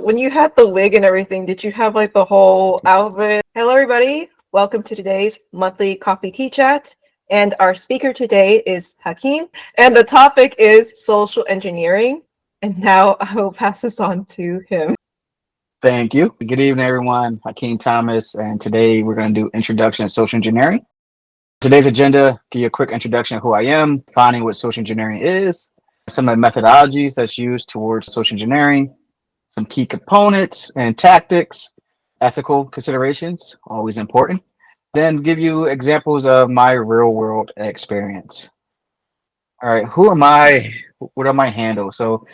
when you had the wig and everything, did you have like the whole outfit? Hello, everybody. Welcome to today's monthly coffee tea chat. And our speaker today is Hakeem. And the topic is social engineering. And now I will pass this on to him. Thank you. Good evening, everyone. Hakeem Thomas, and today we're going to do introduction to social engineering. Today's agenda, give you a quick introduction of who I am, defining what social engineering is, some of the methodologies that's used towards social engineering, some key components and tactics, ethical considerations, always important. Then give you examples of my real world experience. All right, who am I? What are my handles? So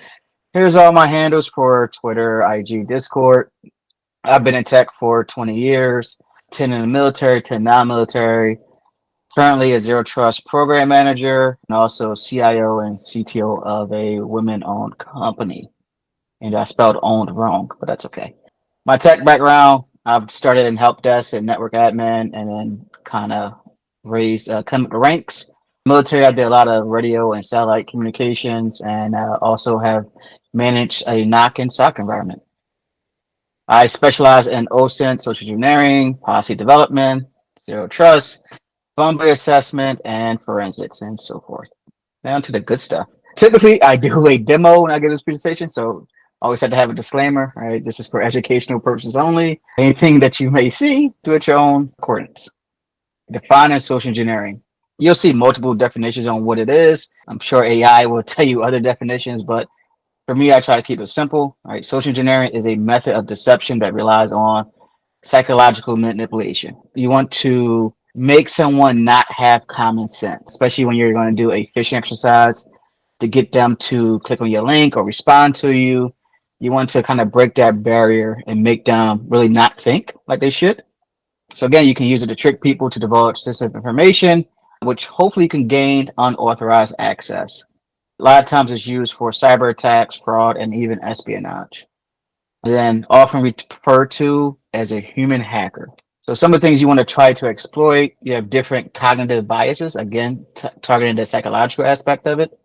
here's all my handles for Twitter, IG, Discord. I've been in tech for 20 years, 10 in the military, 10 non-military. Currently a Zero Trust program manager and also CIO and CTO of a women-owned company. And I spelled owned wrong, but that's okay. My tech background, I've started in help desk and network admin and then kind of raised come up the ranks. Military, I did a lot of radio and satellite communications and also have managed a NOC and SOC environment. I specialize in OSINT, social engineering, policy development, zero trust, vulnerability assessment, and forensics, and so forth. Now to the good stuff. Typically, I do a demo when I give this presentation, so I always have to have a disclaimer, right? This is for educational purposes only. Anything that you may see, do at your own accordance. Defining social engineering. You'll see multiple definitions on what it is. I'm sure AI will tell you other definitions, but for me, I try to keep it simple. Right? Social engineering is a method of deception that relies on psychological manipulation. You want to make someone not have common sense, especially when you're going to do a phishing exercise to get them to click on your link or respond to you. You want to kind of break that barrier and make them really not think like they should. So again, you can use it to trick people to divulge sensitive information, which hopefully you can gain unauthorized access. A lot of times it's used for cyber attacks, fraud, and even espionage. Then often referred to as a human hacker. So some of the things you want to try to exploit, you have different cognitive biases, again, targeting the psychological aspect of it.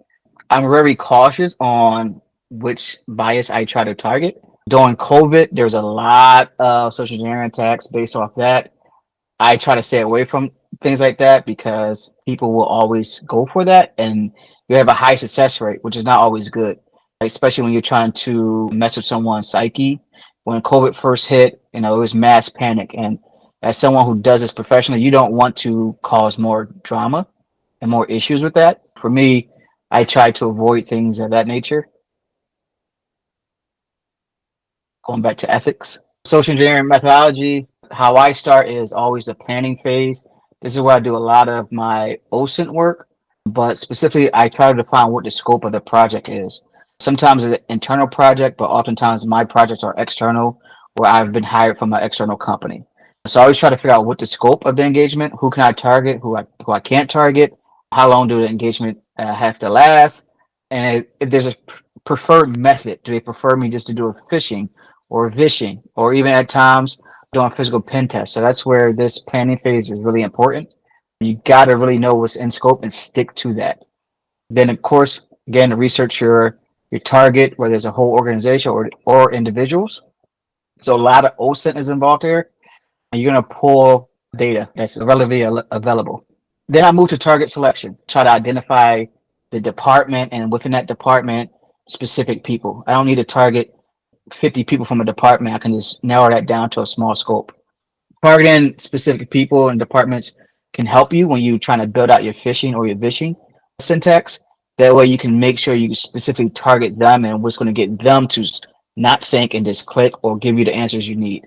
I'm very cautious on which bias I try to target. During COVID, there's a lot of social engineering attacks based off that. I try to stay away from things like that because people will always go for that and you have a high success rate, which is not always good, especially when you're trying to mess with someone's psyche. When COVID first hit, it was mass panic. And as someone who does this professionally, you don't want to cause more drama and more issues with that. For me, I try to avoid things of that nature. Going back to ethics. Social engineering methodology, how I start is always the planning phase. This is where I do a lot of my OSINT work, but specifically I try to define what the scope of the project is. Sometimes it's an internal project, but oftentimes my projects are external where I've been hired from an external company. So I always try to figure out what the scope of the engagement, who can I target, who I can't target, how long do the engagement have to last, and if there's a preferred method, do they prefer me just to do a phishing or vishing, or even at times doing physical pen tests. So that's where this planning phase is really important. You got to really know what's in scope and stick to that. Then, of course, again, research your target, whether it's a whole organization or individuals. So a lot of OSINT is involved here. And you're going to pull data that's readily available. Then I move to target selection, try to identify the department and within that department, specific people. I don't need to target 50 people from a department. I can just narrow that down to a small scope. Targeting specific people and departments can help you when you're trying to build out your phishing or your vishing syntax. That way you can make sure you specifically target them and what's going to get them to not think and just click or give you the answers you need.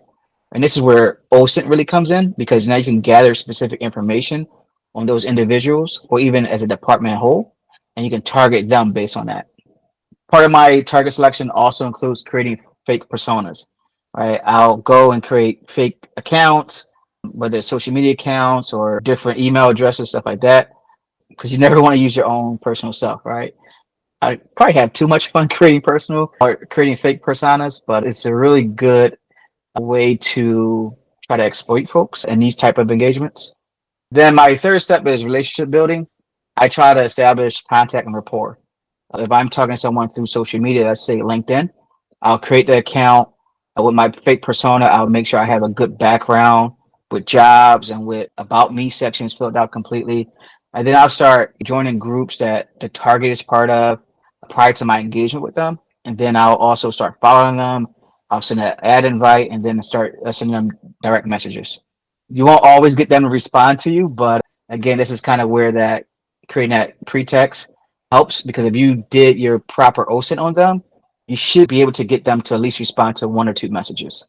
And this is where OSINT really comes in because now you can gather specific information on those individuals or even as a department whole, and you can target them based on that. Part of my target selection also includes creating fake personas, right? I'll go and create fake accounts, whether it's social media accounts or different email addresses, stuff like that, because you never want to use your own personal self, right? I probably have too much fun creating personal or creating fake personas, but it's a really good way to try to exploit folks in these type of engagements. Then my third step is relationship building. I try to establish contact and rapport. If I'm talking to someone through social media, let's say LinkedIn, I'll create the account, With my fake persona, I'll make sure I have a good background with jobs and with about me sections filled out completely. And then I'll start joining groups that the target is part of prior to my engagement with them. And then I'll also start following them. I'll send an ad invite and then start sending them direct messages. You won't always get them to respond to you, but again, this is kind of where that creating that pretext helps, because if you did your proper OSINT on them, you should be able to get them to at least respond to one or two messages.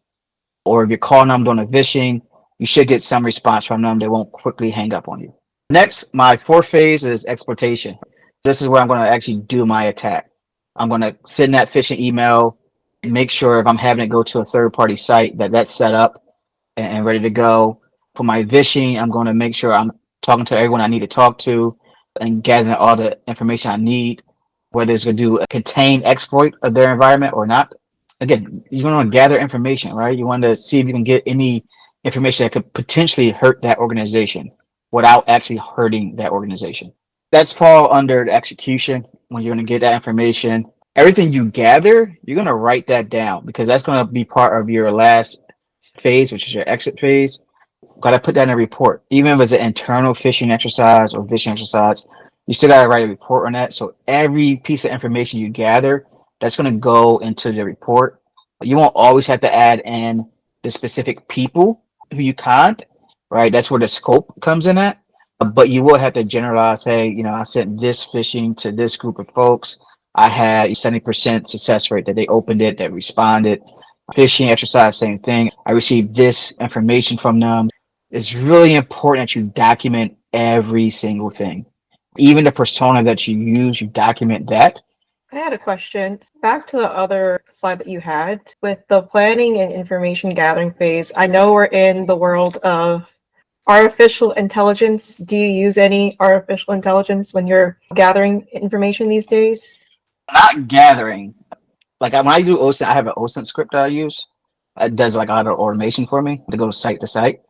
Or if you're calling them doing a phishing, you should get some response from them. They won't quickly hang up on you. Next, my fourth phase is exploitation. This is where I'm going to actually do my attack. I'm going to send that phishing email, make sure if I'm having it go to a third-party site that that's set up and ready to go. For my phishing, I'm going to make sure I'm talking to everyone I need to talk to and gathering all the information I need, whether it's going to do a contained exploit of their environment or not. Again, you want to gather information, right? You want to see if you can get any information that could potentially hurt that organization without actually hurting that organization. That's fall under the execution when you're going to get that information. Everything you gather, you're going to write that down, because that's going to be part of your last phase, which is your exit phase. Got to put that in a report. Even if it's an internal phishing exercise or phishing exercise, you still got to write a report on that. So every piece of information you gather, that's going to go into the report. You won't always have to add in the specific people who you can't, right? That's where the scope comes in at. But you will have to generalize, hey, I sent this phishing to this group of folks. I had 70% success rate that they opened it, that responded. Phishing exercise, same thing. I received this information from them. It's really important that you document every single thing. Even the persona that you use, you document that. I had a question. Back to the other slide that you had with the planning and information gathering phase. I know we're in the world of artificial intelligence. Do you use any artificial intelligence when you're gathering information these days? Not gathering. Like when I do OSINT, I have an OSINT script that I use. It does like auto automation for me to go site to site.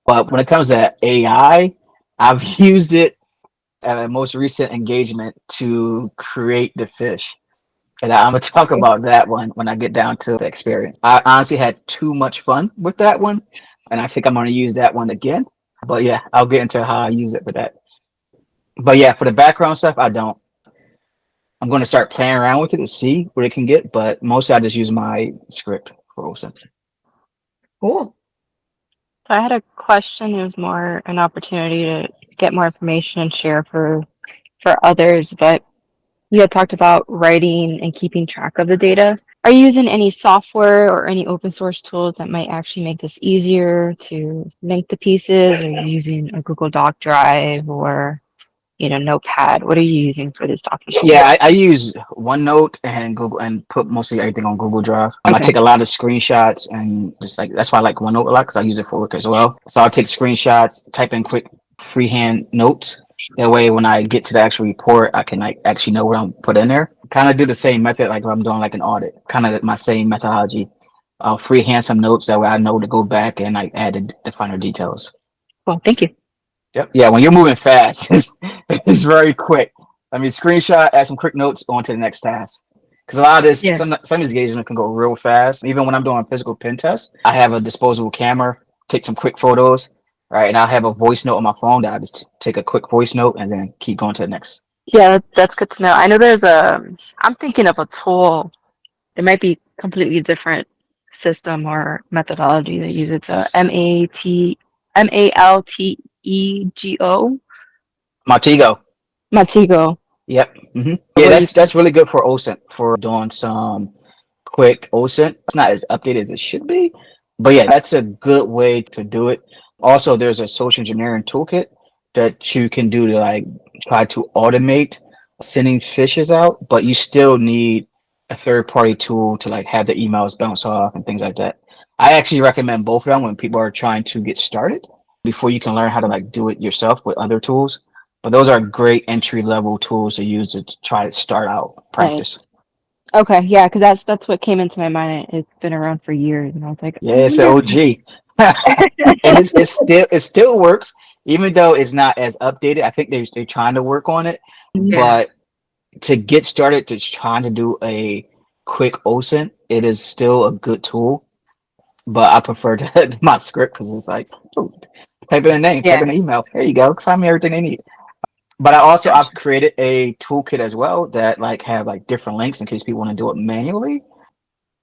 But when it comes to AI, I've used it at my most recent engagement to create the fish. And I'm gonna talk about that one when I get down to the experience. I honestly had too much fun with that one, and I think I'm gonna use that one again. But yeah, I'll get into how I use it for that. But yeah, for the background stuff, I don't. I'm gonna start playing around with it to see what it can get, but mostly I just use my script for OSINT. Cool. So I had a question. It was more an opportunity to get more information and share for others, but you had talked about writing and keeping track of the data. Are you using any software or any open source tools that might actually make this easier to link the pieces? Are you using a Google Doc Drive or Notepad? What are you using for this document? Yeah, I use OneNote and Google and put mostly everything on Google Drive. I take a lot of screenshots and just like that's why I like OneNote a lot, because I use it for work as well. So I'll take screenshots, type in quick freehand notes. That way, when I get to the actual report, I can like actually know what I'm put in there. Kind of do the same method like if I'm doing like an audit. Kind of my same methodology. I'll freehand some notes that way I know to go back and like add the finer details. Well, thank you. Yep. Yeah, when you're moving fast, it's very quick. I mean, screenshot, add some quick notes, go on to the next task. Because a lot of this, some of these engagement can go real fast. Even when I'm doing physical pen tests, I have a disposable camera, take some quick photos, right? And I'll have a voice note on my phone that I just take a quick voice note and then keep going to the next. Yeah, that's good to know. I know I'm thinking of a tool. It might be completely different system or methodology that uses it. Maltego. Maltego. Yep. Yeah, that's really good for OSINT, for doing some quick OSINT. It's not as updated as it should be, but yeah, that's a good way to do it. Also, there's a social engineering toolkit that you can do to like try to automate sending fishes out, but you still need a third-party tool to like have the emails bounce off and things like that. I actually recommend both of them when people are trying to get started before you can learn how to like do it yourself with other tools. But those are great entry-level tools to use to try to start out practice. Right. Okay, yeah, because that's what came into my mind. It's been around for years, and I was like, yeah, it's an OG, and it still works, even though it's not as updated. I think they're trying to work on it, but to get started, to trying to do a quick OSINT, it is still a good tool. but I prefer to my script because it's like, oh, type in a name, type Yeah. in an email. There you go. Find me everything they need. But I've Gotcha. created a toolkit as well that like have like different links in case people want to do it manually.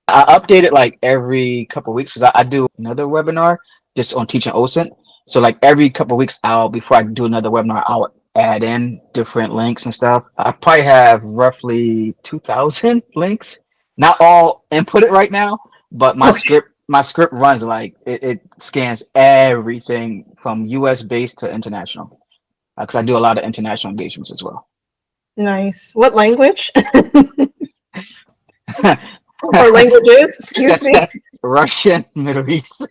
I update it like every couple of weeks because I do another webinar just on teaching OSINT. So like every couple of weeks, before I do another webinar, I'll add in different links and stuff. I probably have roughly 2,000 links. Not all inputted right now, but my script runs like it scans everything from US based to international because I do a lot of international engagements as well. Nice. What language? Or languages, excuse me. Russian, Middle East,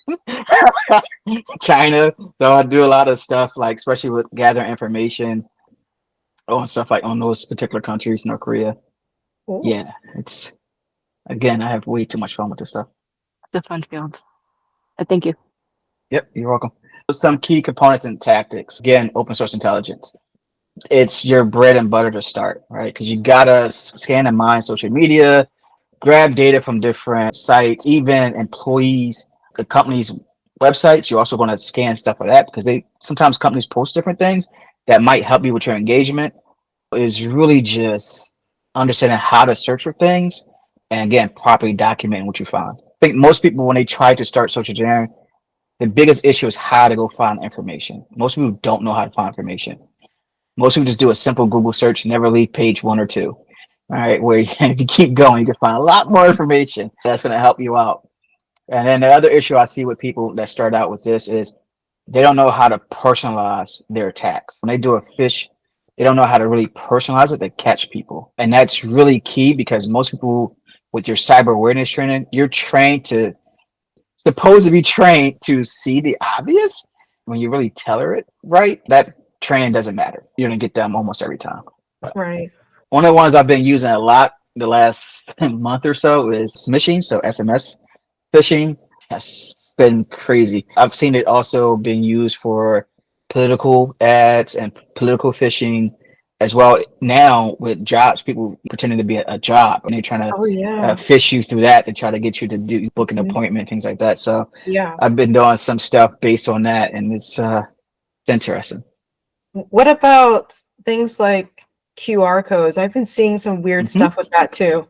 China. So I do a lot of stuff, like especially with gathering information on stuff like on those particular countries, North Korea. Cool. Yeah, it's again, I have way too much fun with this stuff. It's a fun field. Thank you. Yep, you're welcome. Some key components and tactics. Again, open source intelligence. It's your bread and butter to start, right? Because you gotta scan and mine social media, grab data from different sites, even employees, the company's websites. You're also going to scan stuff like that because they sometimes companies post different things that might help you with your engagement. Is really just understanding how to search for things and again properly documenting what you find. I think most people when they try to start social engineering, the biggest issue is how to go find information. Most people don't know how to find information. Most people just do a simple Google search, never leave page 1 or 2. All right, where if you keep going, you can find a lot more information that's going to help you out. And then the other issue I see with people that start out with this is they don't know how to personalize their attacks. When they do a phish, they don't know how to really personalize it to catch people. And that's really key because most people with your cyber awareness training, you're supposed to be trained to see the obvious. When you really tailor it right, that training doesn't matter. You're going to get them almost every time. Right. One of the ones I've been using a lot the last month or so is smishing, so SMS phishing. Has been crazy. I've seen it also being used for political ads and political phishing as well. Now with jobs, people pretending to be a job and they're trying to Oh yeah. fish you through that to try to get you to book an Mhm. appointment, things like that. So Yeah. I've been doing some stuff based on that, and it's interesting. What about things like QR codes? I've been seeing some weird hmm stuff with that too.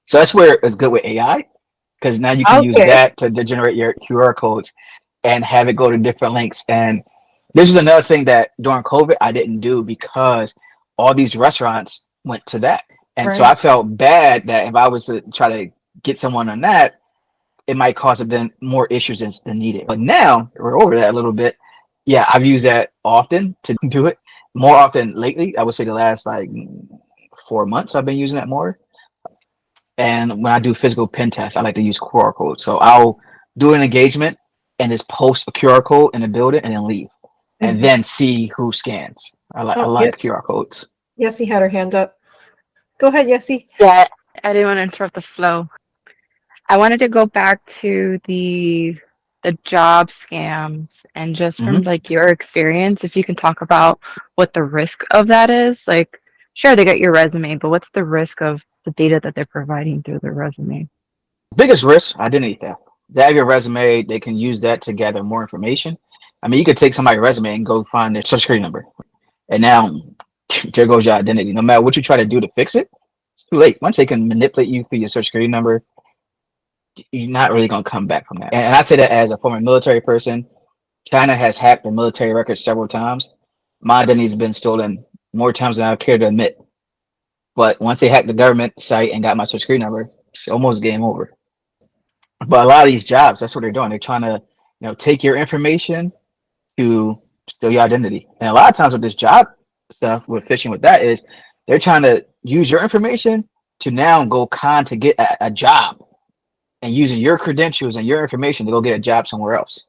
So that's where it's good with AI because now you can use Okay. that to generate your QR codes and have it go to different links. And this is another thing that during COVID I didn't do because all these restaurants went to that. And so I Right. felt bad that if I was to try to get someone on that, it might cause them more issues than needed. But now we're over that a little bit. Yeah, I've used that often to do it more often lately. I would say the last like 4 months I've been using that more. And when I do physical pen tests, I like to use QR codes. So I'll do an engagement and just post a QR code in the building and then leave, and Mhm. then see who scans. I Oh, like yes. QR codes. Yessie had her hand up. Go ahead, Yessie. Yeah, I didn't want to interrupt the flow. I wanted to go back to the job scams and just from hmm like your experience, if you can talk about what the risk of that is. Like, sure, they get your resume, but what's the risk of the data that they're providing through the resume? Biggest risk, identity theft. They have your resume. They can use that to gather more information. I mean, you could take somebody's resume and go find their social security number, and now there goes your identity. No matter what you try to do to fix it, it's too late. Once they can manipulate you through your social security number, you're not really going to come back from that. And I say that as a former military person. China has hacked the military records several times. My identity has been stolen more times than I care to admit. But once they hacked the government site and got my social security number, it's almost game over. But a lot of these jobs, that's what they're doing. They're trying to, take your information to steal your identity. And a lot of times with this job stuff, with phishing with that is they're trying to use your information to now go to get a job and using your credentials and your information to go get a job somewhere else.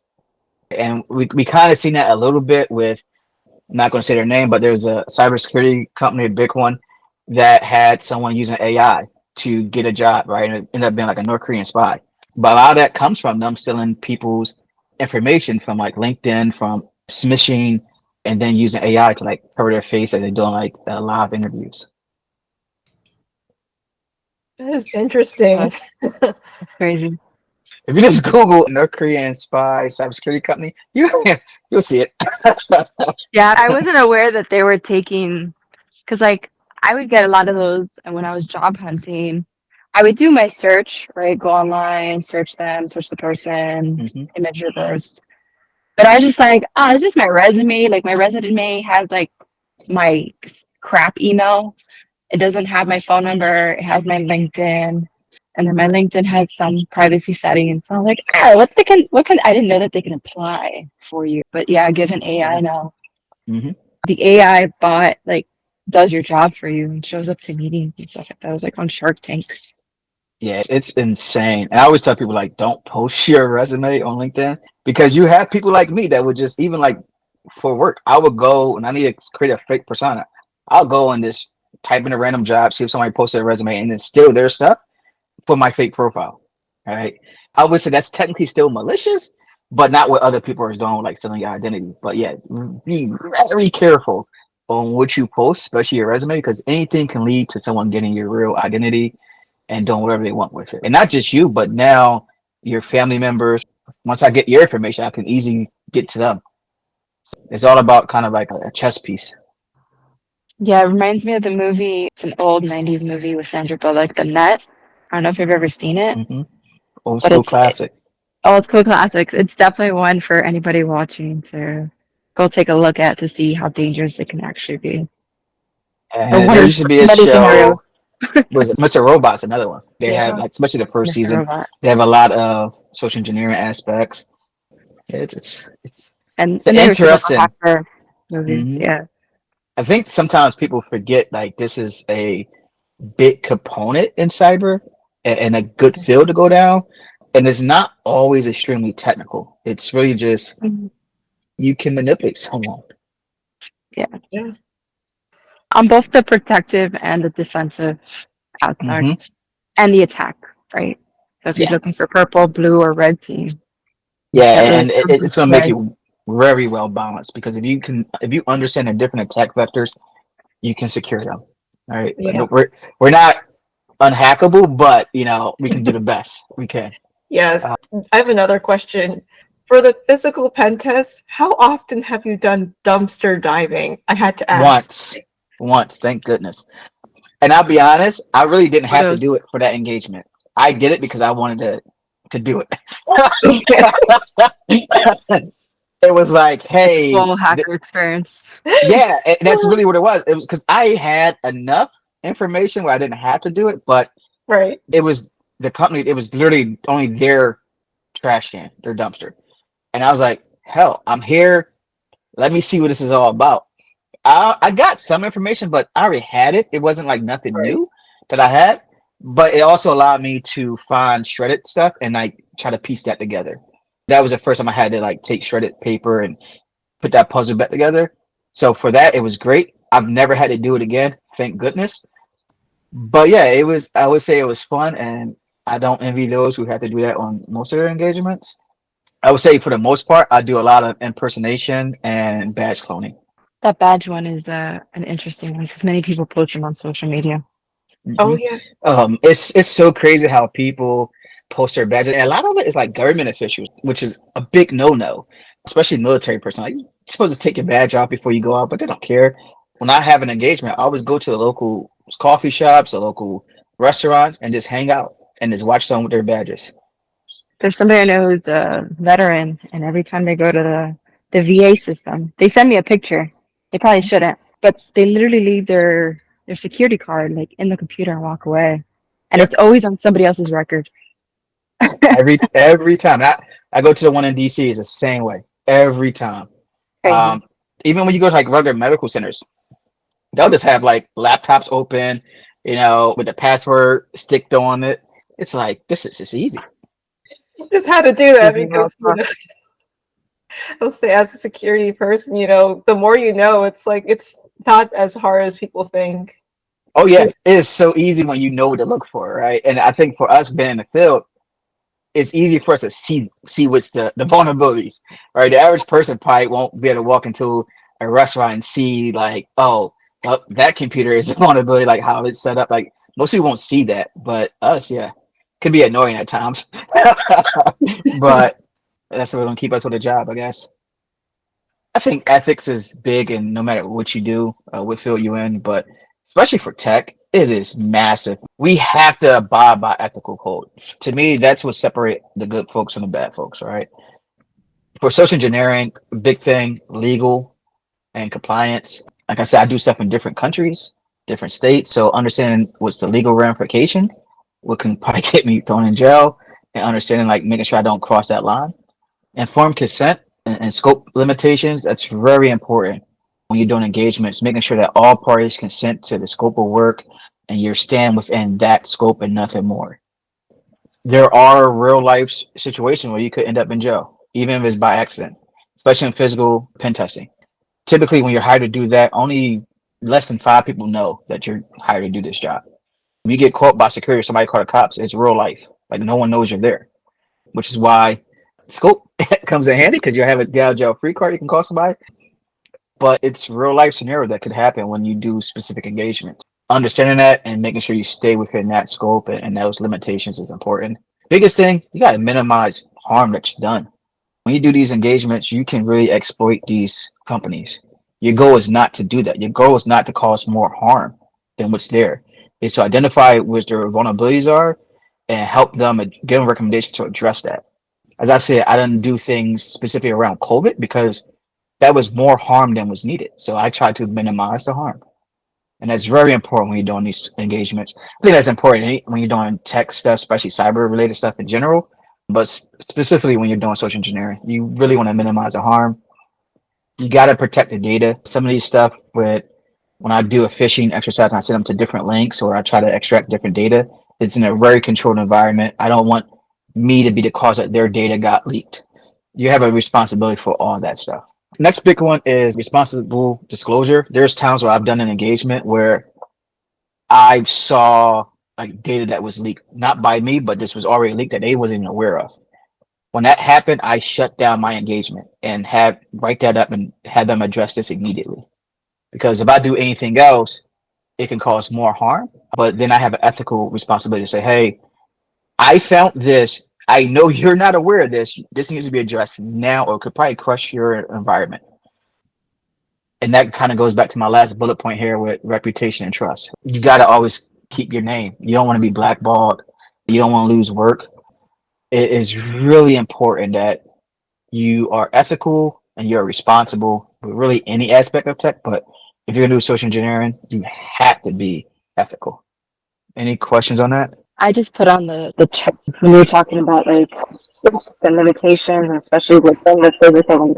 And we kind of seen that a little bit with, I'm not going to say their name, but there's a cybersecurity company, a big one, that had someone using AI to get a job, right? And it ended up being like a North Korean spy. But a lot of that comes from them stealing people's information from like LinkedIn, from smishing, and then using AI to like cover their face as they're doing like live interviews. That is interesting. That's crazy. If you just Google North Korean spy cybersecurity company, you'll see it. Yeah, I wasn't aware that they were taking, because like I would get a lot of those, and when I was job hunting, I would do my search, right? Go online, search them, search the person, Hmm. image reverse. But I was just like, oh, it's just my resume. Like my resume has like my crap email. It doesn't have my phone number. It has my LinkedIn, and then my LinkedIn has some privacy settings. So I'm like, oh, I didn't know that they can apply for you. But yeah, given AI now, Hmm. the AI bot like does your job for you and shows up to meetings and stuff like that. I was like on Shark Tank. Yeah, it's insane. And I always tell people like, don't post your resume on LinkedIn because you have people like me that would just even like for work. I would go and I need to create a fake persona. I'll go and just type in a random job, see if somebody posted a resume, and then steal their stuff for my fake profile. All right. I would say that's technically still malicious, but not what other people are doing, like selling your identity. But yeah, be very careful on what you post, especially your resume, because anything can lead to someone getting your real identity and doing whatever they want with it. And not just you, but now your family members. Once I get your information, I can easily get to them. It's all about kind of like a chess piece. Yeah, it reminds me of the movie. It's an old 90s movie with Sandra Bullock, The Net. I don't know if you've ever seen it, Hmm. Old but school classic. old school classics. It's definitely one for anybody watching to go take a look at to see how dangerous it can actually be. Or And what there are used to be a many scenarios? show, was it Mr. Robot's another one. They have Yeah, like especially the first Mr. season, Robot. they have a lot of social engineering aspects. And It's then there was the interesting. hacker movies. Hmm. Yeah. I think sometimes people forget like this is a big component in cyber and a good field to go down. And it's not always extremely technical. It's really just Mhm. you can manipulate someone. Yeah. Yeah. On both the protective and the defensive Hmm. aspects and the attack, right? So if you're Yeah. looking for purple, blue, or red team, Yeah, that really and comes it's into going to make play. you very well balanced because if you understand the different attack vectors, you can secure them. All right, but Yeah. we're not unhackable, but we can do the best we can. Yes. I have another question. For the physical pen test, how often have you done dumpster diving? I had to ask. Once, thank goodness. And I'll be honest, I really didn't have to Photos. do it for that engagement. I did it because I wanted to do it. It was like, hey, Full hacker experience. yeah, and that's really what it was. It was because I had enough information where I didn't have to do it, but Right. it was the company. It was literally only their trash can, their dumpster, and I was like, hell, I'm here. Let me see what this is all about. I got some information, but I already had it. It wasn't like nothing Right. new that I had, but it also allowed me to find shredded stuff and like try to piece that together. That was the first time I had to like take shredded paper and put that puzzle back together. So for that, it was great. I've never had to do it again, thank goodness. But yeah, it was. I would say it was fun, and I don't envy those who have to do that on most of their engagements. I would say for the most part, I do a lot of impersonation and badge cloning. That badge one is an interesting one because many people post them on social media. Oh Hmm. yeah. It's so crazy how people post their badges, and a lot of it is like government officials, which is a big no no, especially military person. Like you're supposed to take your badge off before you go out, but they don't care. When I have an engagement, I always go to the local coffee shops, the local restaurants, and just hang out and just watch someone with their badges. There's somebody I know who's a veteran, and every time they go to the VA system, they send me a picture. They probably shouldn't, but they literally leave their security card like in the computer and walk away, and Yep, it's always on somebody else's record. every time. I go to the one in DC is the same way every time. Crazy. Um, Even when you go to like regular medical centers, they'll just have like laptops open, with the password sticked on it. It's like this is just easy. Just had to do that Disney World. because I'll say as a security person, the more you know, it's like it's not as hard as people think. Oh yeah, it is so easy when you know what to look for, right? And I think for us being in the field, it's easy for us to see what's the vulnerabilities, right? The average person probably won't be able to walk into a restaurant and see like, oh, that computer is a vulnerability, like how it's set up. Like most people won't see that, but us, yeah, Could be annoying at times, but that's what's gonna keep us with a job, I guess. I think ethics is big, and no matter what you do, what field you're in, but especially for tech, it is massive. We have to abide by ethical code. To me, that's what separates the good folks from the bad folks, right? For social engineering, big thing, legal and compliance. Like I said, I do stuff in different countries, different states. So understanding what's the legal ramification, what can probably get me thrown in jail, and understanding like making sure I don't cross that line. Informed consent and scope limitations, that's very important when you're doing engagements, making sure that all parties consent to the scope of work and you're staying within that scope and nothing more. There are real life situations where you could end up in jail, even if it's by accident, especially in physical pen testing. Typically, when you're hired to do that, only less than 5 people know that you're hired to do this job. If you get caught by security or somebody called the cops, it's real life. Like no one knows you're there, which is why scope comes in handy because you have a get out of jail free card you can call somebody. But it's real life scenario that could happen when you do specific engagements. Understanding that and making sure you stay within that scope and those limitations is important. Biggest thing, you got to minimize harm that's done. When you do these engagements, you can really exploit these companies. Your goal is not to do that. Your goal is not to cause more harm than what's there. It's to identify what their vulnerabilities are and help them give them recommendations to address that. As I said, I didn't do things specifically around COVID because that was more harm than was needed. So I tried to minimize the harm. And that's very important when you're doing these engagements. I think that's important when you're doing tech stuff, especially cyber related stuff in general, but specifically when you're doing social engineering, you really want to minimize the harm. You got to protect the data. Some of these stuff when I do a phishing exercise and I send them to different links or I try to extract different data, it's in a very controlled environment. I don't want me to be the cause that their data got leaked. You have a responsibility for all that stuff. Next big one is responsible disclosure. There's times where I've done an engagement where I saw like data that was leaked, not by me, but this was already leaked that they wasn't even aware of. When that happened, I shut down my engagement and write that up and have them address this immediately. Because if I do anything else, it can cause more harm. But then I have an ethical responsibility to say, hey, I found this. I know you're not aware of this. This needs to be addressed now or it could probably crush your environment. And that kind of goes back to my last bullet point here with reputation and trust. You got to always keep your name. You don't want to be blackballed. You don't want to lose work. It is really important that you are ethical and you're responsible with really any aspect of tech. But if you're going to do social engineering, you have to be ethical. Any questions on that? I just put on the check when you're talking about like the limitations, especially within the physical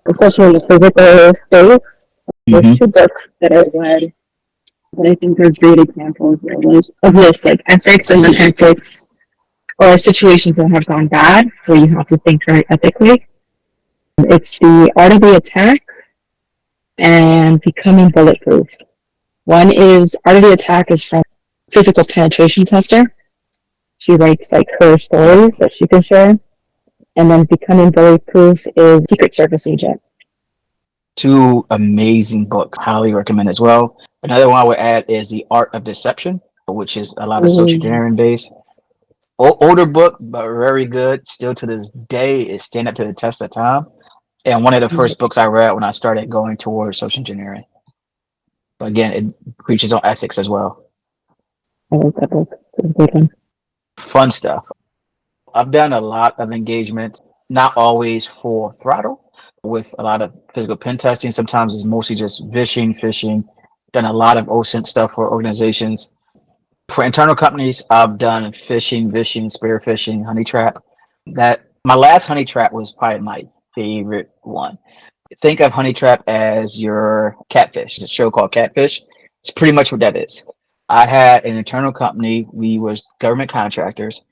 especially in the physical space. There's 2 books that I read that I think are great examples of this, like ethics and then ethics, or situations that have gone bad, where you have to think very ethically. It's The Art of the Attack and Becoming Bulletproof. One is Art of the Attack is from physical penetration tester. She writes like her stories that she can share. And then Becoming Bulletproof is Secret Service agent. 2 amazing books, highly recommend as well. Another one I would add is The Art of Deception, which is a lot of social engineering based. Older book, but very good. Still to this day, is stand up to the test of time. And one of the first books I read when I started going towards social engineering. But again, it preaches on ethics as well. I like that book. It's a good one. Fun stuff. I've done a lot of engagements, not always full throttle, with a lot of physical pen testing. Sometimes it's mostly just phishing. Done a lot of OSINT stuff for organizations. For internal companies, I've done phishing, spear phishing, honey trap. That my last honey trap was probably my favorite one. Think of honey trap as your catfish. It's a show called Catfish. It's pretty much what that is. I had an internal company. We was government contractors.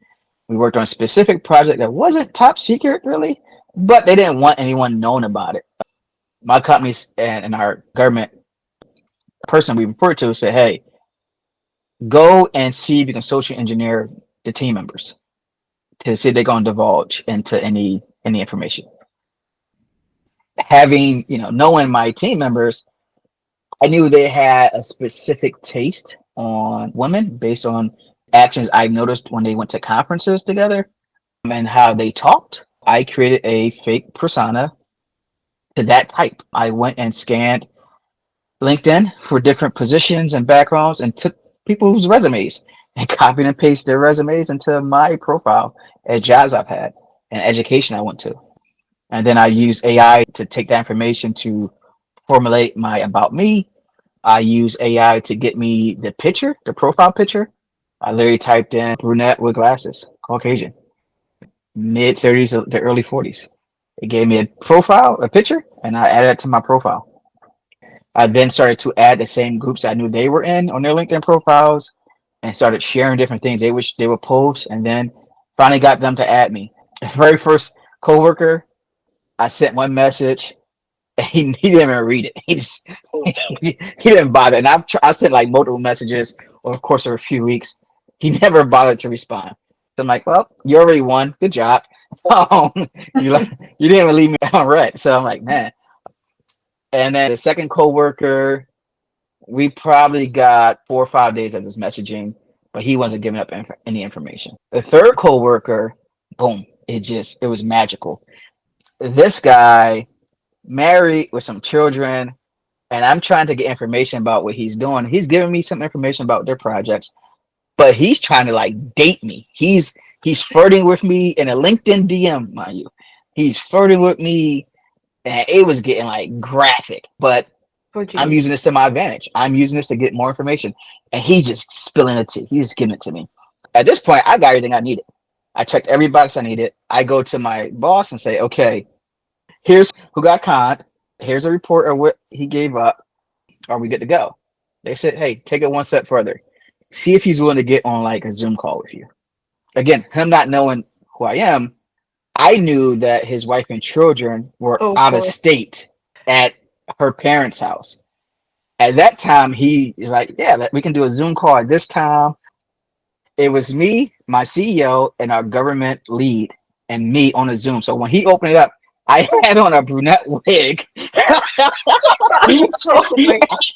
We worked on a specific project that wasn't top secret really, but they didn't want anyone knowing about it. My company and our government person we reported to said, hey, go and see if you can social engineer the team members to see if they're going to divulge into any information. Having, knowing my team members, I knew they had a specific taste on women based on actions I noticed when they went to conferences together and how they talked. I created a fake persona to that type. I went and scanned LinkedIn for different positions and backgrounds and took people's resumes and copied and pasted their resumes into my profile at jobs I've had and education I went to. And then I use AI to take that information to formulate my about me. I use AI to get me the picture, the profile picture. I literally typed in brunette with glasses, Caucasian, mid 30s to early 40s. It gave me a profile, a picture, and I added it to my profile. I then started to add the same groups I knew they were in on their LinkedIn profiles and started sharing different things they would post, and then finally got them to add me. The very first coworker, I sent one message and he didn't even read it. He didn't bother. And I sent like multiple messages over the course of a few weeks. He never bothered to respond. So I'm like, well, you already won. Good job. You didn't even leave me unread. So I'm like, man. And then the second coworker, we probably got 4 or 5 days of this messaging, but he wasn't giving up any information. The third coworker, boom, it was magical. This guy married with some children, and I'm trying to get information about what he's doing. He's giving me some information about their projects, but he's trying to like date me. He's flirting with me in a LinkedIn DM, mind you. He's flirting with me, and it was getting like graphic, but I'm using this to my advantage. I'm using this to get more information, and he's just spilling it to. He's just giving it to me. At this point, I got everything I needed. I checked every box I needed. I go to my boss and say, okay, here's who got conned. Here's a report of what he gave up. Are we good to go? They said, hey, take it one step further. See if he's willing to get on like a Zoom call with you. Again, him not knowing who I am, I knew that his wife and children were out of state at her parents' house. At that time, he is like, yeah, we can do a Zoom call at this time. It was me, my CEO, and our government lead, and me on a Zoom. So when he opened it up, I had on a brunette wig.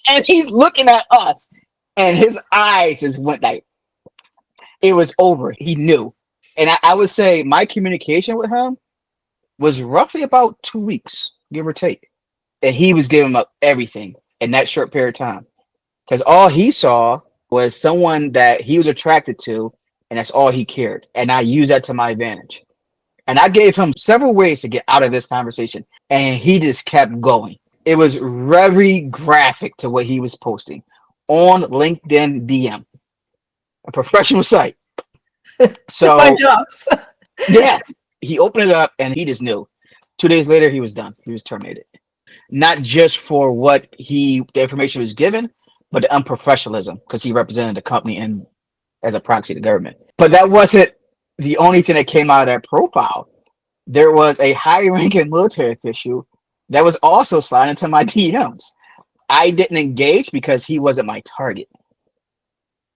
And he's looking at us, and his eyes just went like, it was over. He knew. And I would say my communication with him was roughly about 2 weeks, give or take. And he was giving up everything in that short period of time. Because all he saw was someone that he was attracted to, and that's all he cared. And I used that to my advantage. And I gave him several ways to get out of this conversation, and he just kept going. It was very graphic to what he was posting on LinkedIn DM, a professional site. So my jobs. Yeah, he opened it up and he just knew. 2 days later, he was done. He was terminated. Not just for what the information was given, but the unprofessionalism, because he represented the company and as a proxy to government. But that wasn't the only thing that came out of that profile. There was a high-ranking military official that was also sliding into my DMs. I didn't engage because he wasn't my target.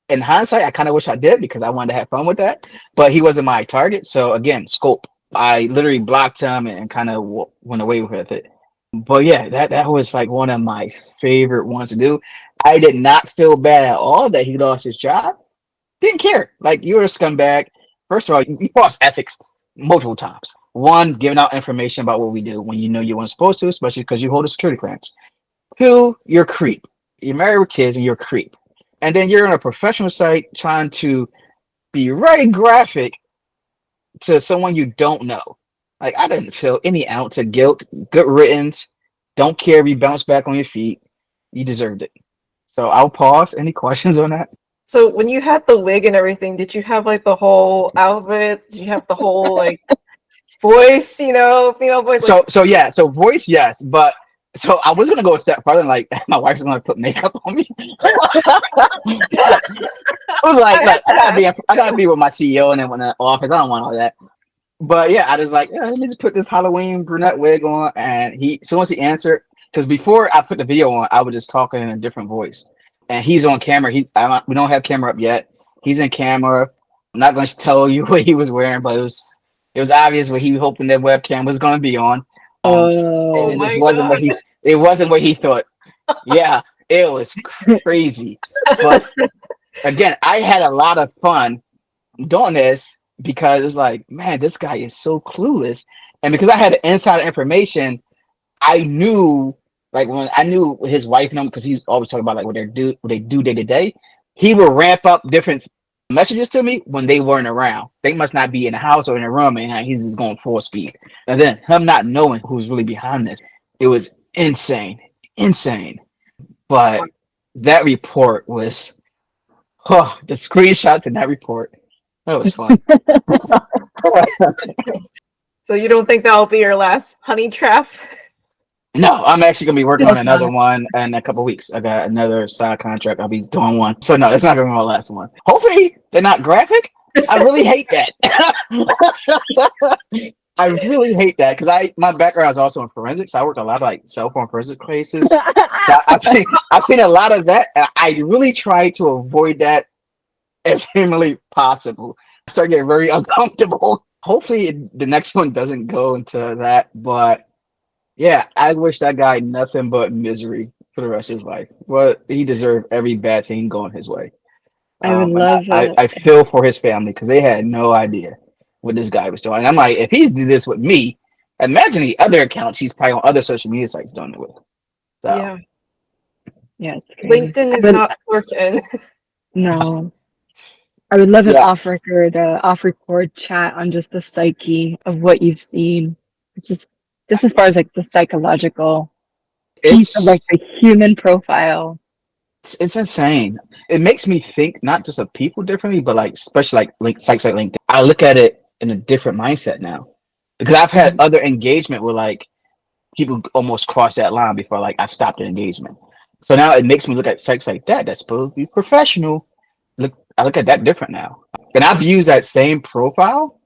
In hindsight, I kind of wish I did because I wanted to have fun with that, but he wasn't my target. So again, scope. I literally blocked him and kind of went away with it. But yeah, that was like one of my favorite ones to do. I did not feel bad at all that he lost his job. Didn't care. Like, you're a scumbag. First of all, you cross ethics multiple times. One, giving out information about what we do when you know you weren't supposed to, especially because you hold a security clearance. Two, you're a creep. You're married with kids and you're a creep. And then you're on a professional site trying to be very graphic to someone you don't know. Like, I didn't feel any ounce of guilt. Good riddance. Don't care if you bounce back on your feet. You deserved it. So I'll pause. Any questions on that? So when you had the wig and everything, did you have like the whole outfit? Did you have the whole like voice, female voice? So voice, yes, but so I was gonna go a step further, and like my wife's gonna put makeup on me. I was like, look, I gotta be with my CEO and then when in the office. I don't want all that. But yeah, I just like, let me just put this Halloween brunette wig on, and as soon as he answered, because before I put the video on, I was just talking in a different voice. And he's on camera. We don't have camera up yet. He's in camera. I'm not going to tell you what he was wearing, but it was obvious what he was hoping that webcam was going to be on. And it wasn't what he thought. Yeah, it was crazy. But again, I had a lot of fun doing this because it's like, man, this guy is so clueless. And because I had the insider information, I knew, like when I knew his wife and him, because he was always talking about like what they do day to day. He would ramp up different messages to me when they weren't around. They must not be in the house or in the room, and he's just going full speed. And then him not knowing who's really behind this, it was insane, insane. But that report was, oh, the screenshots in that report. That was fun. So you don't think that'll be your last honey trap? No, I'm actually gonna be working on Hope another not. one in a couple weeks. I got another side contract. I'll be doing one. So no, that's not gonna be my last one. Hopefully they're not graphic. I really hate that. I really hate that because my background is also in forensics. I worked a lot of like cell phone forensic cases. So I've seen a lot of that. And I really try to avoid that as humanly possible. I start getting very uncomfortable. Hopefully the next one doesn't go into that, but yeah, I wish that guy nothing but misery for the rest of his life. Well, he deserved every bad thing going his way. I would And love I feel for his family because they had no idea what this guy was doing. And I'm like, if he's did this with me, imagine the other accounts he's probably on other social media sites doing it with. So Yeah. Yeah, it's crazy. LinkedIn I is would, not working. no. I would love an yeah, off record chat on just the psyche of what you've seen. It's just as far as like the psychological piece of it's like the human profile. it's insane. It makes me think not just of people differently, but like especially sites like LinkedIn. I look at it in a different mindset now because I've had Mhm. other engagement where like people almost cross that line before like I stopped an engagement. So now it makes me look at sites like that that's supposed to be professional. I look at that different now, and I've used that same profile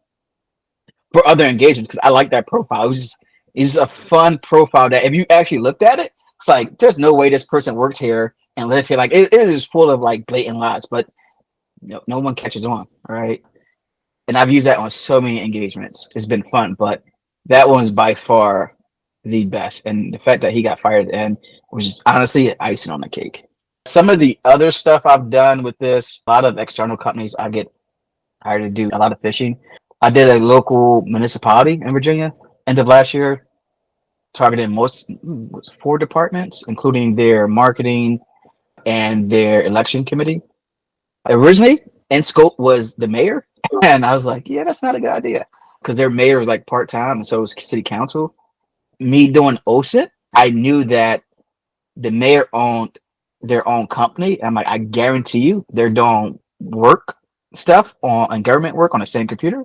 for other engagements because I like that profile. It's just a fun profile that if you actually looked at it, it's like there's no way this person worked here and live here. Like it is full of like blatant lies, but no one catches on, right? And I've used that on so many engagements. It's been fun, but that one's by far the best. And the fact that he got fired and was just honestly icing on the cake. Some of the other stuff I've done with this, a lot of external companies I get hired to do a lot of phishing. I did a local municipality in Virginia end of last year, targeting most 4 departments, including their marketing and their election committee. Originally, in scope was the mayor, and I was like, yeah, that's not a good idea because their mayor was like part time, and so was city council. Me doing OSINT, I knew that the mayor owned their own company. I'm like, I guarantee you, they're doing work stuff on government work on the same computer,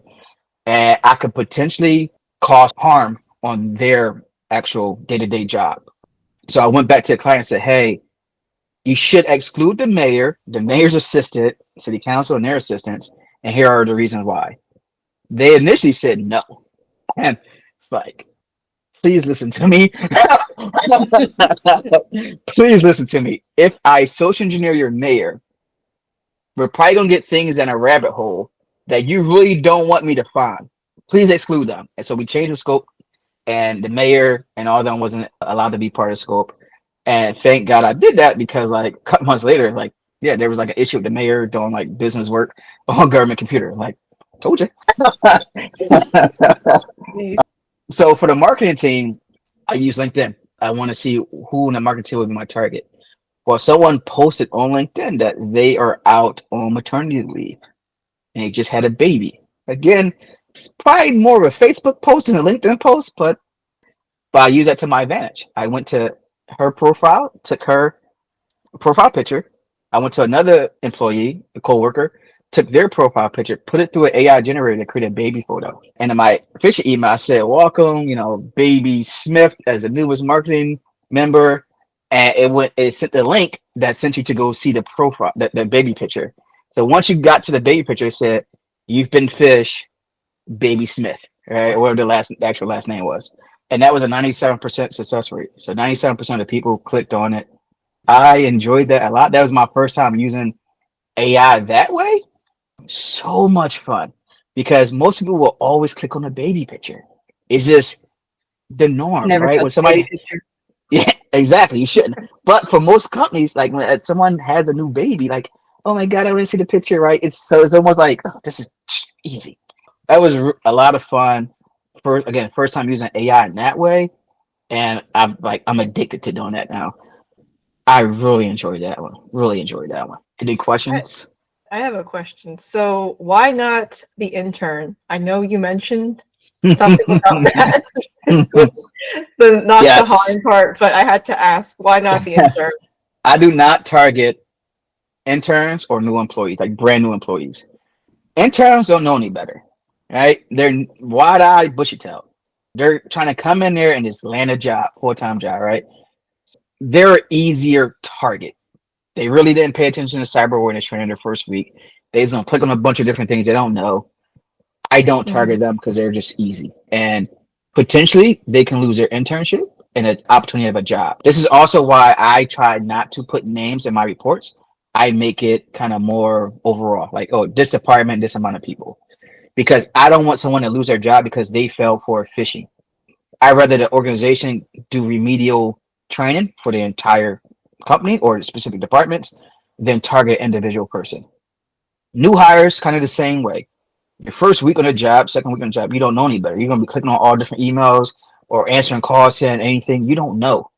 and I could potentially cause harm on their actual day to day job. So I went back to the client and said, hey, you should exclude the mayor's assistant, city council, and their assistants. And here are the reasons why. They initially said no. And it's like, please listen to me. Please listen to me. If I social engineer your mayor, we're probably going to get things in a rabbit hole that you really don't want me to find. Please exclude them. And so we changed the scope, and the mayor and all of them wasn't allowed to be part of the scope. And thank God I did that because like a couple months later, like, yeah, there was like an issue with the mayor doing like business work on government computer. Like, told you. So for the marketing team, I use LinkedIn. I want to see who in the marketing team would be my target. Well, someone posted on LinkedIn that they are out on maternity leave and they just had a baby. Again, it's probably more of a Facebook post than a LinkedIn post, but I use that to my advantage. I went to her profile, took her profile picture. I went to another employee, a coworker, took their profile picture, put it through an AI generator to create a baby photo. And in my official email, I said, welcome, baby Smith as the newest marketing member. And it sent the link that sent you to go see the profile, the baby picture. So once you got to the baby picture, it said, you've been fish, baby Smith, right? Or whatever the actual last name was. And that was a 97% success rate. So 97% of people clicked on it. I enjoyed that a lot. That was my first time using AI that way. So much fun because most people will always click on the baby picture. It's just the norm, Never right? touch When the baby somebody, picture. yeah, exactly. You shouldn't. But for most companies, like when someone has a new baby, like oh my God, I want to see the picture, right? It's almost like, oh, this is easy. That was a lot of fun. First time using AI in that way. And I'm addicted to doing that now. I really enjoyed that one. Really enjoyed that one. Any questions? I have a question. So why not the intern? I know you mentioned something about that, the not to Yes. harm part, but I had to ask, why not the intern? I do not target interns or new employees, like brand new employees. Interns don't know any better, right? They're wide-eyed, bushy-tailed. They're trying to come in there and just land a job, full-time job, right? They're an easier target. They really didn't pay attention to cyber awareness training their first week. They just gonna click on a bunch of different things they don't know. I don't target them because they're just easy. And potentially they can lose their internship and an opportunity of a job. This is also why I try not to put names in my reports. I make it kind of more overall, like, oh, this department, this amount of people. Because I don't want someone to lose their job because they fell for phishing. I'd rather the organization do remedial training for the entire company or specific departments than target an individual person. New hires, kind of the same way. Your first week on the job, second week on the job, you don't know any better. You're gonna be clicking on all different emails or answering calls, saying anything you don't know.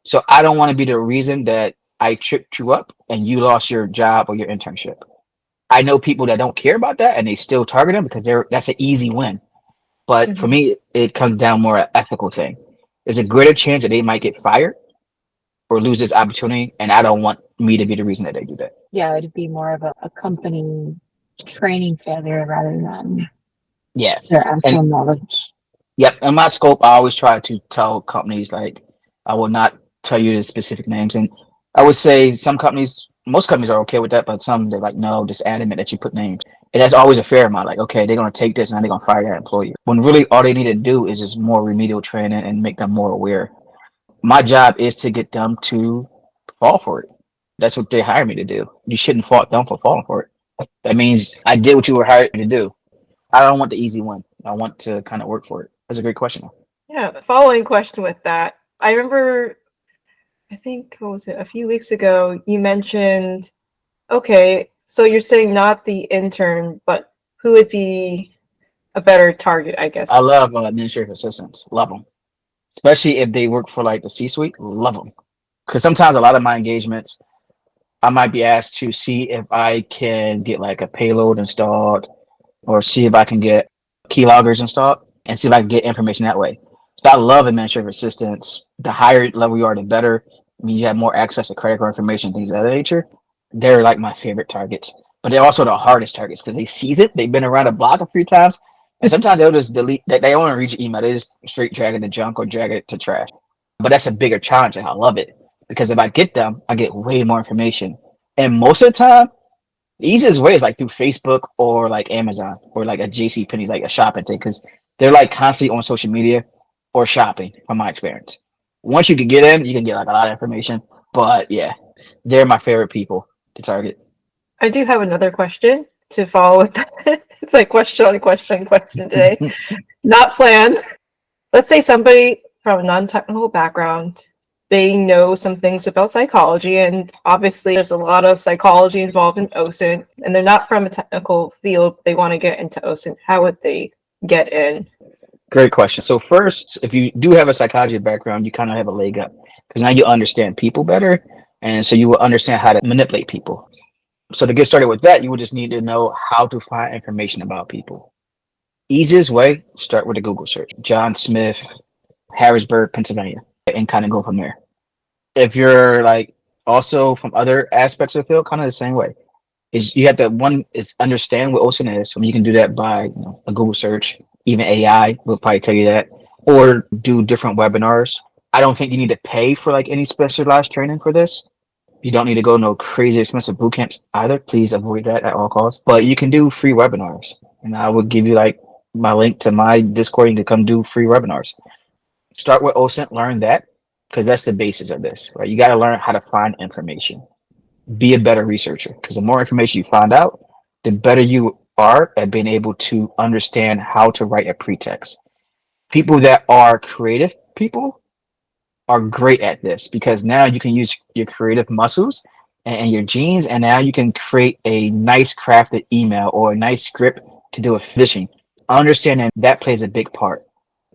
So I don't want to be the reason that I tripped you up and you lost your job or your internship. I know people that don't care about that and they still target them because that's an easy win. But for me, it comes down more an ethical thing. There's a greater chance that they might get fired or lose this opportunity, and I don't want me to be the reason that they do that. Yeah, it'd be more of a company training failure rather than Yeah. their actual And knowledge. yep, in my scope, I always try to tell companies like I will not tell you the specific names. And I would say most companies are okay with that, but some they're like, no, just adamant that you put names. And that's always a fair amount. Like, okay, they're gonna take this and they're gonna fire that employee. When really all they need to do is just more remedial training and make them more aware. My job is to get them to fall for it. That's what they hired me to do. You shouldn't fault them for falling for it. That means I did what you were hired to do. I don't want the easy one. I want to kind of work for it. That's a great question. Yeah, following question with that. I remember, I think, what was it, a few weeks ago, you mentioned, okay, so you're saying not the intern, but who would be a better target, I guess. I love administrative assistants. Love them, especially if they work for like the C-suite. Love them because sometimes a lot of my engagements, I might be asked to see if I can get like a payload installed or see if I can get keyloggers installed and see if I can get information that way. So I love administrative assistants. The higher level you are, the better. I mean, you have more access to credit card information, things of that nature. They're like my favorite targets, but they're also the hardest targets because they seize it. They've been around the block a few times, and sometimes they'll just delete. They don't want to reach your email. They just straight drag it to junk or drag it to trash. But that's a bigger challenge, and I love it because if I get them, I get way more information. And most of the time, the easiest way is like through Facebook or like Amazon or like a JC Penney's, like a shopping thing, because they're like constantly on social media or shopping from my experience. Once you can get in, you can get like a lot of information. But yeah, they're my favorite people to target. I do have another question to follow with that. It's like question on question today. Not planned. Let's say somebody from a non-technical background, they know some things about psychology, and obviously there's a lot of psychology involved in OSINT, and they're not from a technical field, they want to get into OSINT. How would they get in? Great question. So first, if you do have a psychology background, you kind of have a leg up because now you understand people better, and so you will understand how to manipulate people. So to get started with that, you would just need to know how to find information about people. Easiest way, start with a Google search. John Smith, Harrisburg, Pennsylvania, and kind of go from there. If you're like also from other aspects of the field, kind of the same way. Is you have to one is understand what OSINT is. You can do that by a Google search. Even AI will probably tell you that, or do different webinars. I don't think you need to pay for like any specialized training for this. You don't need to go no crazy expensive boot camps either. Please avoid that at all costs. But you can do free webinars, and I will give you like my link to my Discord. You can come do free webinars. Start with OSINT, learn that because that's the basis of this, right? You got to learn how to find information. Be a better researcher because the more information you find out, the better you are at being able to understand how to write a pretext. People that are creative people are great at this because now you can use your creative muscles and your genes, and now you can create a nice crafted email or a nice script to do a phishing. Understanding that plays a big part.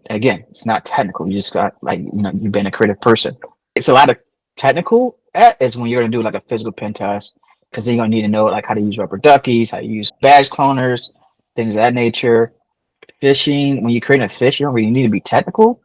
Again, it's not technical. You just got like, you've been a creative person. It's a lot of technical is when you're gonna do like a physical pen test, because then you're gonna need to know like how to use rubber duckies, how to use badge cloners, things of that nature. Phishing, when you're creating a phish, you don't really need to be technical.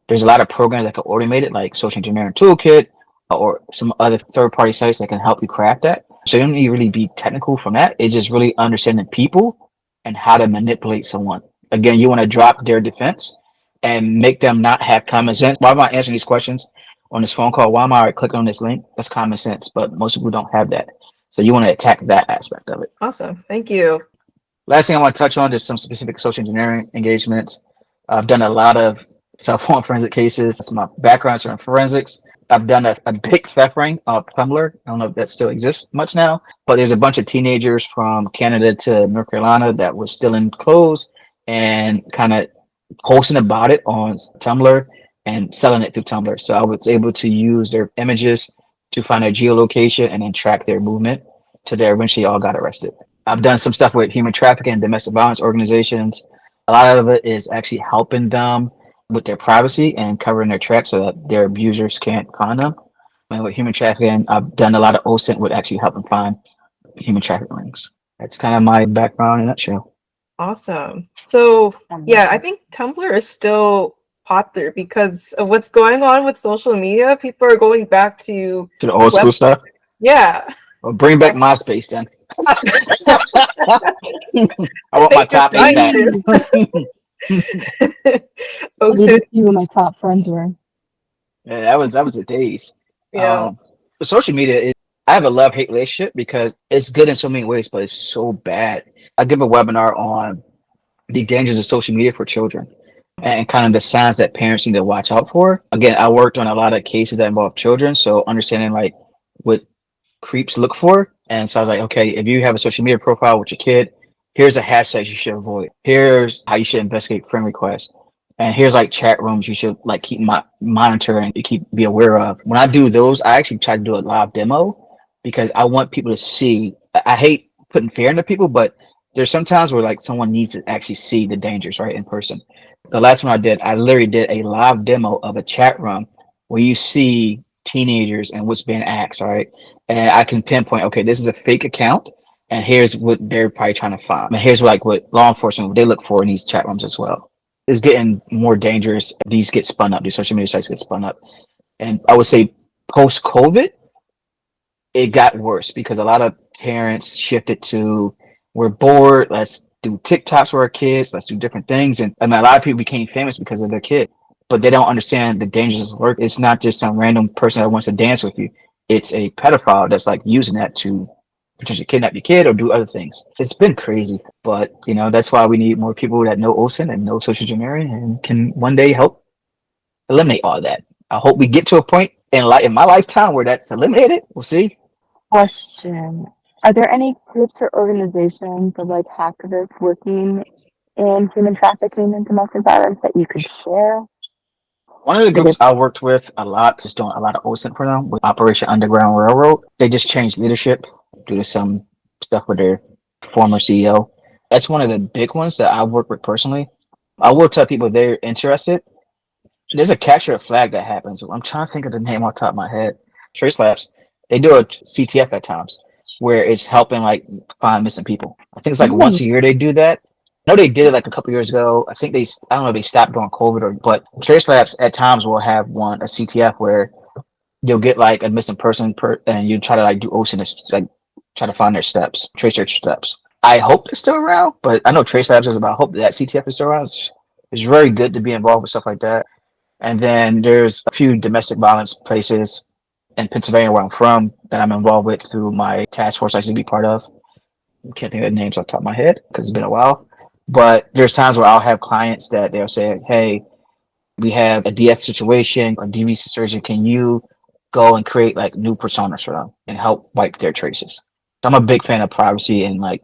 There's a lot of programs that can automate it, like Social Engineering Toolkit or some other third-party sites that can help you craft that. So you don't need to really be technical from that. It's just really understanding people and how to manipulate someone. Again, you want to drop their defense and make them not have common sense. Why am I answering these questions on this phone call? Why am I clicking on this link? That's common sense, but most people don't have that. So you want to attack that aspect of it. Awesome. Thank you. Last thing I want to touch on is some specific social engineering engagements. I've done a lot of cell phone forensic cases. That's my background in forensics. I've done a big theft ring of Tumblr. I don't know if that still exists much now, but there's a bunch of teenagers from Canada to North Carolina that was stealing clothes and kind of posting about it on Tumblr and selling it through Tumblr. So I was able to use their images to find their geolocation and then track their movement till they eventually all got arrested. I've done some stuff with human trafficking and domestic violence organizations. A lot of it is actually helping them with their privacy and covering their tracks so that their abusers can't find them. And with human trafficking, I've done a lot of OSINT with actually helping find human trafficking links. That's kind of my background in a nutshell. Awesome. So yeah, I think Tumblr is still popular because of what's going on with social media. People are going back to the old school stuff. Yeah. Well, bring back MySpace then. I want my top 8 back. Oh, so see who my top friends were. Yeah, that was the days. Yeah. Social media is, I have a love-hate relationship because it's good in so many ways, but it's so bad. I give a webinar on the dangers of social media for children and kind of the signs that parents need to watch out for. Again, I worked on a lot of cases that involve children, so understanding like what creeps look for. And so I was like, okay, if you have a social media profile with your kid, here's a hashtag you should avoid. Here's how you should investigate friend requests. And here's like chat rooms you should like keep monitor and be aware of. When I do those, I actually try to do a live demo because I want people to see. I hate putting fear into people, but there's sometimes where like someone needs to actually see the dangers right in person. The last one I literally did a live demo of a chat room where you see teenagers and what's being asked, all right? And I can pinpoint, okay, this is a fake account, and here's what they're probably trying to find. And here's like what law enforcement, what they look for in these chat rooms as well. It's getting more dangerous. These get spun up, these social media sites get spun up. And I would say post-COVID, it got worse because a lot of parents shifted to, we're bored, let's do TikToks for our kids, let's do different things. And I mean, a lot of people became famous because of their kid, but they don't understand the dangers of work. It's not just some random person that wants to dance with you. It's a pedophile that's like using that to potentially kidnap your kid or do other things. It's been crazy, but that's why we need more people that know OSINT and know social engineering and can one day help eliminate all that. I hope we get to a point in my lifetime where that's eliminated. We'll see. Question: are there any groups or organizations of like hacktivists working in human trafficking and domestic violence that you could share? One of the groups I worked with a lot, just doing a lot of OSINT for them, with Operation Underground Railroad. They just changed leadership due to some stuff with their former CEO. That's one of the big ones that I work with personally. I will tell people if they're interested. There's a capture a flag that happens. I'm trying to think of the name on top of my head. Trace Labs. They do a CTF at times where it's helping like find missing people. I think it's like once a year they do that. I know they did it like a couple years ago. I think I don't know if they stopped during COVID but Trace Labs at times will have a CTF where you'll get like a missing person and you try to like do OSINT, like try to find their steps, trace their steps. I hope it's still around, but I know Trace Labs is about, I hope that CTF is still around. It's very good to be involved with stuff like that. And then there's a few domestic violence places in Pennsylvania where I'm from that I'm involved with through my task force I used to be part of. I can't think of the names off the top of my head because it's been a while. But there's times where I'll have clients that they'll say, hey, we have a DF situation, a DV situation. Can you go and create like new personas for them and help wipe their traces? So I'm a big fan of privacy and like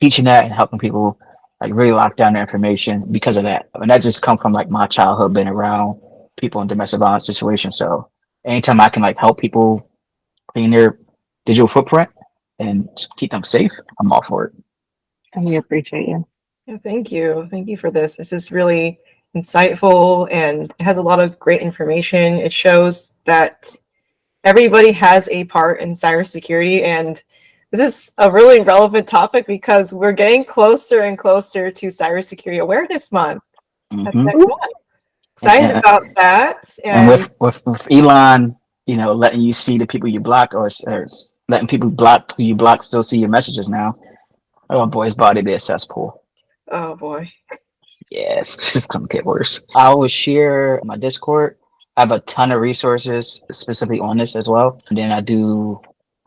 teaching that and helping people like really lock down their information because of that. And that just come from like my childhood being around people in domestic violence situations. So anytime I can like help people clean their digital footprint and keep them safe, I'm all for it. And we appreciate you. Yeah, thank you. Thank you for this. This is really insightful and it has a lot of great information. It shows that everybody has a part in cybersecurity, and this is a really relevant topic because we're getting closer and closer to Cybersecurity Awareness Month. That's Mhm. next month. Excited about that. And with Elon, you know, letting you see the people you block, or letting people block who you block still see your messages now. Oh boy, his body be a cesspool. oh boy. Yes, it's just gonna get worse. I always share my Discord. I have a ton of resources specifically on this as well. And then I do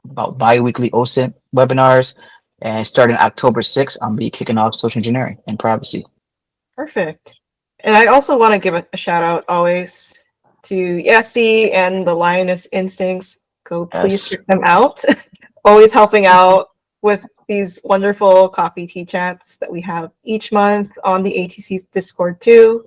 about bi-weekly OSINT webinars. And starting October 6th, I'm be kicking off social engineering and privacy. Perfect. And I also want to give a shout out always to Yessie and the Lioness Instincts. Go please check them out. Always helping out with these wonderful coffee tea chats that we have each month on the ATC's Discord too.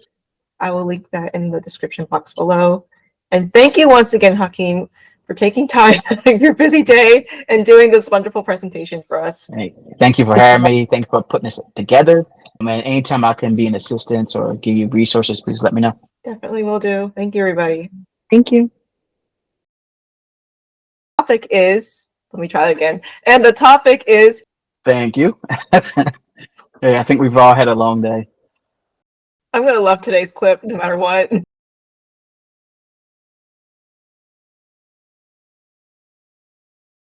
I will link that in the description box below. And thank you once again, Hakeem, for taking time out of your busy day and doing this wonderful presentation for us. Hey, thank you for having me. Thank you for putting this together. I mean, anytime I can be an assistance or give you resources, please let me know. Definitely will do. Thank you, everybody. Thank you. Topic is, let me try that again. And the topic is, Thank you. Hey, I think we've all had a long day. I'm going to love today's clip no matter what.